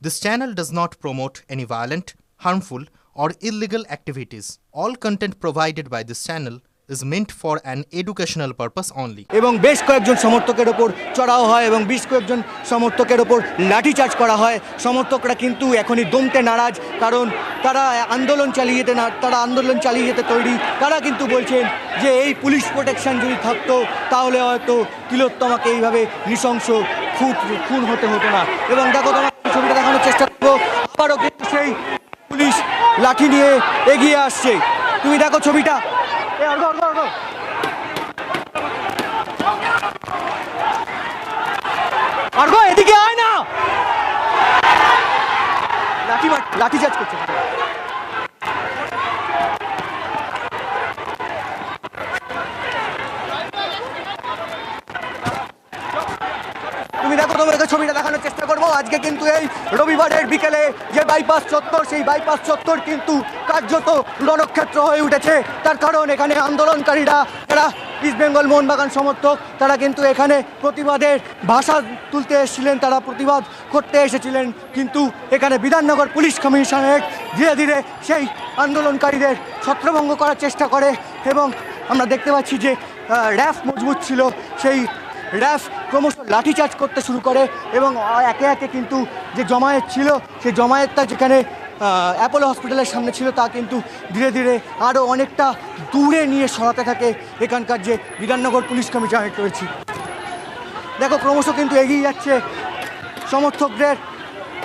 This channel does not promote any violent, harmful, or illegal activities. All content provided by this channel is meant for an educational purpose only. এবং বেশ কয়েকজন সমর্থকের ওপর চড়াও হয় এবং বেশ কয়েকজন সমর্থকের ওপর লাঠিচার্জ করা হয়। সমর্থকরা কিন্তু এখনই দমতে নারাজ, কারণ তারা আন্দোলন চালিয়ে যেতে তৈরি। তারা কিন্তু বলছেন যে এই পুলিশ প্রোটেকশন যদি থাকতো তাহলে হয়তো তিলোত্তমাকে এইভাবে নৃশংস খুন হতে হতো না। এবং দেখো, তোমার ছবিটা দেখানোর চেষ্টা করবো। আবারও কিন্তু সেই পুলিশ লাঠি নিয়ে এগিয়ে আসছে। তুমি দেখো ছবিটা। এদিকে আয় না, লাঠিচার্জ করছে। তুমি দেখো, তোমাকে ছবিটা দেখানোর চেষ্টা করবো। আজকে কিন্তু এই রবিবারের বিকেলে যে বাইপাস চত্বর, সেই বাইপাস চত্বর কিন্তু কার্যত রণক্ষেত্র হয়ে উঠেছে। তার কারণ এখানে আন্দোলনকারীরা, যারা ইস্ট বেঙ্গল মোহনবাগান সমর্থক, তারা কিন্তু এখানে প্রতিবাদের ভাষা তুলতে এসেছিলেন, তারা প্রতিবাদ করতে এসেছিলেন। কিন্তু এখানে বিধাননগর পুলিশ কমিশনারেট ধীরে ধীরে সেই আন্দোলনকারীদের ছত্রভঙ্গ করার চেষ্টা করে এবং আমরা দেখতে পাচ্ছি যে র্যাফ মজবুত ছিল, সেই র্যাফ ক্রমশ লাঠিচার্জ করতে শুরু করে এবং একে একে কিন্তু যে জমায়েত ছিল, সেই জমায়েতটা যেখানে অ্যাপোলো হসপিটালের সামনে ছিল, তা কিন্তু ধীরে ধীরে আরও অনেকটা দূরে নিয়ে সরাতে থাকে এখানকার যে বিধাননগর পুলিশ কমিশনারেট রয়েছে। দেখো, ক্রমশ কিন্তু এগিয়ে যাচ্ছে সমর্থকদের,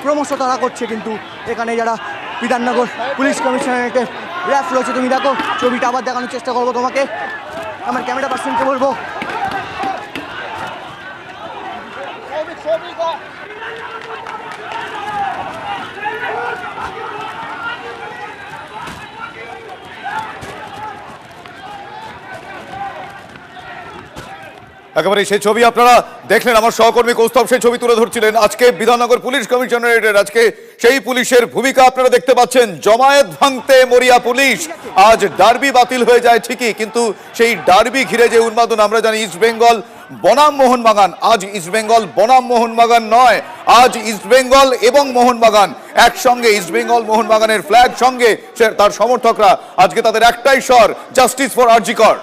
ক্রমশ তারা করছে কিন্তু এখানে যারা বিধাননগর পুলিশ কমিশনারেটের র্যাফ রয়েছে। তুমি দেখো ছবিটা আবার দেখানোর চেষ্টা করবো তোমাকে, আমার ক্যামেরা পার্সনকে বলবো। একেবারে সেই ছবি আপনারা দেখলেন, আমার সহকর্মী কৌস্তব সেই ছবি তুলে ধরছিলেন। আজকে বিধাননগর পুলিশ কমিশনারেটের আজকে সেই পুলিশের ভূমিকা আপনারা দেখতে পাচ্ছেন। জমায়েত ভাঙতে মরিয়া পুলিশ। আজ ডার্বি বাতিল হয়ে যায় ঠিকই, কিন্তু সেই ডার্বি ঘিরে যে উন্মাদন, আমরা জানি ইস্ট বেঙ্গল বনাম মোহনবাগান। আজ ইস্ট বেঙ্গল বনাম মোহনবাগান নয়, আজ ইস্ট বেঙ্গল এবং মোহনবাগান একসঙ্গে। ইস্ট বেঙ্গল মোহনবাগানের ফ্ল্যাগ সঙ্গে তার সমর্থকরা আজকে তাদের একটাই স্বর, জাস্টিস ফর আরজি কর।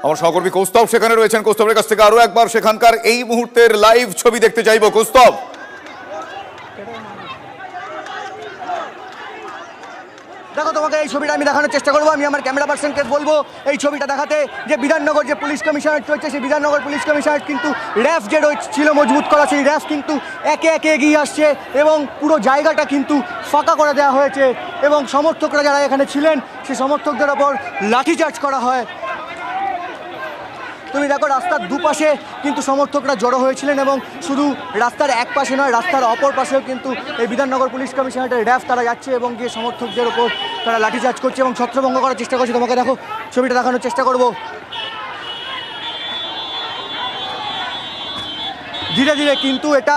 আমার সহকর্মী কৌস্তব সেখানে রয়েছেন। কৌস্তবের কাছ থেকে আরো একবার সেখানকার এই মুহূর্তের লাইভ ছবি দেখতে চাইবো। কৌস্তব, দেখো, তোমাকে এই ছবিটা আমি দেখানোর চেষ্টা করবো। আমি আমার ক্যামেরা পার্সনকে বলবো এই ছবিটা দেখাতে, যে বিধাননগর যে পুলিশ কমিশনারেট রয়েছে, সেই বিধাননগর পুলিশ কমিশনারেট কিন্তু র্যাফ যে ছিল মজবুত করা, সেই র্যাফ কিন্তু একে একে এগিয়ে আসছে এবং পুরো জায়গাটা কিন্তু ফাঁকা করে দেওয়া হয়েছে এবং সমর্থকরা যারা এখানে ছিলেন, সেই সমর্থকদের ওপর লাঠিচার্জ করা হয়। তুমি দেখো, রাস্তার দুপাশে কিন্তু সমর্থকরা জড়ো হয়েছিলেন এবং শুধু রাস্তার এক পাশে নয়, রাস্তার অপর পাশেও কিন্তু এই বিধাননগর পুলিশ কমিশনারেটের র্যাফ তারা যাচ্ছে এবং গিয়ে সমর্থকদের ওপর তারা লাঠিচার্জ করছে এবং ছত্রভঙ্গ করার চেষ্টা করছে। তোমাকে দেখো ছবিটা দেখানোর চেষ্টা করব। ধীরে ধীরে কিন্তু এটা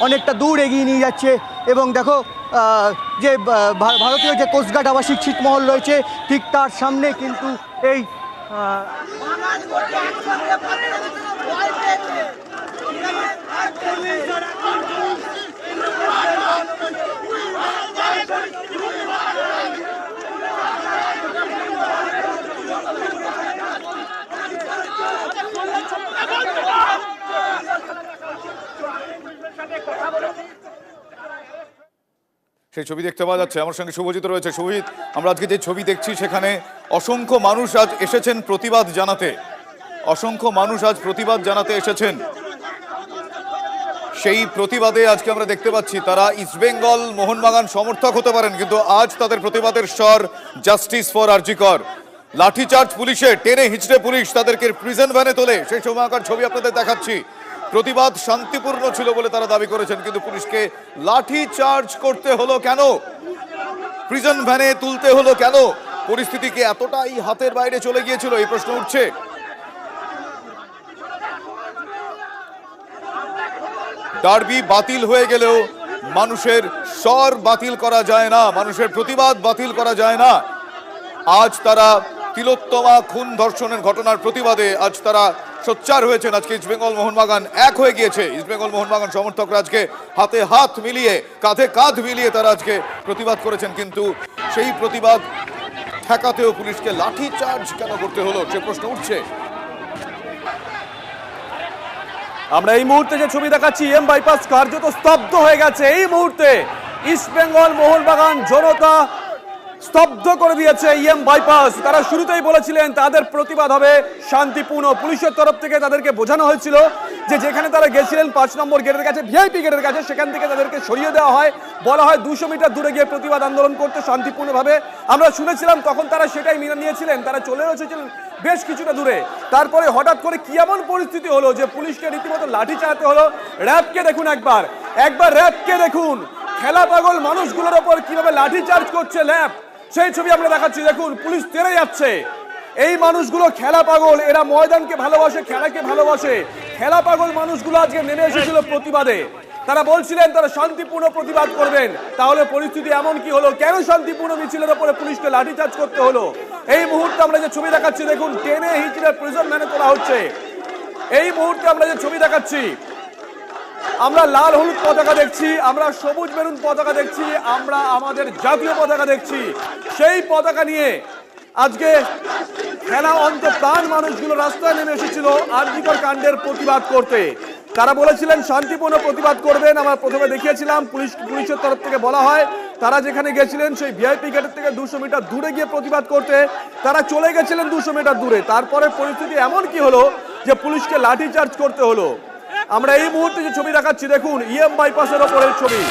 অনেকটা দূর এগিয়ে নিয়ে যাচ্ছে এবং দেখো, যে ভারতীয় যে কোস্টগার্ড আবাসিক ছিটমহল রয়েছে, ঠিক তার সামনে কিন্তু এই সেই ছবি দেখতে পাওয়া যাচ্ছে। আমার সঙ্গে শুভজিৎ রয়েছে। শুভজিৎ, আমরা আজকে যে ছবি দেখছি সেখানে অসংখ্য মানুষ আজ এসেছেন প্রতিবাদ জানাতে, অসংখ্য মানুষ আজ প্রতিবাদ জানাতে এসেছেন। সেই প্রতিবাদে আজকে আমরা দেখতে পাচ্ছি তারা ইস্ট বেঙ্গল মোহনবাগান সমর্থক হতে পারেন, কিন্তু আজ তাদের প্রতিবাদের স্বর জাস্টিস ফর আরজি কর। লাঠিচার্জ পুলিশে, টেনে হিচড়ে পুলিশ তাদেরকে প্রিজন ভ্যানে তোলে, সেই সময়কার ছবি আপনাদের দেখাচ্ছি। প্রতিবাদ শান্তিপূর্ণ ছিল বলে তারা দাবি করেছেন, কিন্তু পুলিশকে লাঠি চার্জ করতে হলো কেন? প্রিজন ভ্যানে তুলতে হলো কেন? পরিস্থিতি কি এতটাই হাতের বাইরে চলে গিয়েছিল, এই প্রশ্ন উঠছে। ডার্বি বাতিল হয়ে গেলেও মানুষের স্বর বাতিল করা যায় না, মানুষের প্রতিবাদ বাতিল করা যায় না। আজ তারা তিলোত্তমা খুন ধর্ষণের ঘটনার প্রতিবাদে আজ তারা সোচ্চার হয়েছেন। আজকে ইস্টবেঙ্গল মোহনবাগান এক হয়ে গিয়েছে। ইস্টবেঙ্গল মোহনবাগান সমর্থকরা আজকে হাতে হাত মিলিয়ে, কাঁধে কাঁধ মিলিয়ে তারা আজকে প্রতিবাদ করেছেন, কিন্তু সেই প্রতিবাদ ঠেকাতেও পুলিশকে লাঠি চার্জ কেন করতে হলো সে প্রশ্ন উঠছে। আমরা এই মুহূর্তে যে ছবি দেখাচ্ছি, এম বাইপাস কার্যত স্তব্ধ হয়ে গেছে। এই মুহূর্তে ইস্টবেঙ্গল মোহনবাগান জনতা স্তব্ধ করে দিয়েছে এম বাইপাস। তারা শুরুতেই বলেছিলেন তাদের প্রতিবাদ হবে শান্তিপূর্ণ। পুলিশের তরফ থেকে তাদেরকে বোঝানো হয়েছিল যে যেখানে তারা গেছিলেন 5 নম্বর গেটের কাছে, ভিআইপি গেটের কাছে, সেখান থেকে তাদেরকে সরিয়ে দেওয়া হয়। বলা হয় 200 মিটার দূরে গিয়ে প্রতিবাদ আন্দোলন করতে শান্তিপূর্ণভাবে। আমরা শুনেছিলাম তখন তারা সেটাই মেনে নিয়েছিলেন, তারা চলে এসেছিলেন বেশ কিছুটা দূরে। তারপরে হঠাৎ করে কি এমন পরিস্থিতি হলো যে পুলিশকে রীতিমতো লাঠি চালাতে হলো। র্যাবকে দেখুন, একবার র্যাবকে দেখুন, খেলা পাগল মানুষগুলোর ওপর কিভাবে লাঠি চার্জ করছে র্যাব, সেই ছবি আমরা দেখাচ্ছি। দেখুন পুলিশ তেড়ে যাচ্ছে। এই মানুষগুলো খেলা পাগল, এরা ময়দানকে ভালোবাসে, খেলাকে ভালোবাসে। খেলা পাগল মানুষগুলো আজকে নেমে এসেছিল প্রতিবাদে। তারা বলছিলেন তারা শান্তিপূর্ণ প্রতিবাদ করবেন। তাহলে পরিস্থিতি এমন কি হলো? কেন শান্তিপূর্ণ মিছিলের উপরে পুলিশকে লাঠিচার্জ করতে হলো? এই মুহূর্তে আমরা যে ছবি দেখাচ্ছি দেখুন, টেনে হিচড়ে প্রিজন ভ্যানে তোলা হচ্ছে। এই মুহূর্তে আমরা যে ছবি দেখাচ্ছি, আমরা লাল হলুদ পতাকা দেখছি, আমরা সবুজ মেরুন পতাকা দেখছি, আমরা আমাদের জাতীয় পতাকা দেখছি। সেই পতাকা নিয়ে আজকে খেলা অন্তপ্রাণ মানুষগুলো রাস্তায় নেমে এসেছিল আরজিকর কাণ্ডের প্রতিবাদ করতে। তারা বলেছিলেন শান্তিপূর্ণ প্রতিবাদ করবেন। আমরা প্রথমে দেখিয়েছিলাম পুলিশের তরফ থেকে বলা হয় তারা যেখানে গেছিলেন সেই ভিআইপি গেটের থেকে 200 মিটার দূরে গিয়ে প্রতিবাদ করতে। তারা চলে গেছিলেন 200 মিটার দূরে। তারপরে পরিস্থিতি এমন কি হলো যে পুলিশকে লাঠি চার্জ করতে হলো। আমরা এই মুহূর্তে যে ছবি দেখাচ্ছি দেখুন, এম বাইপাসের ওপরের ছবি।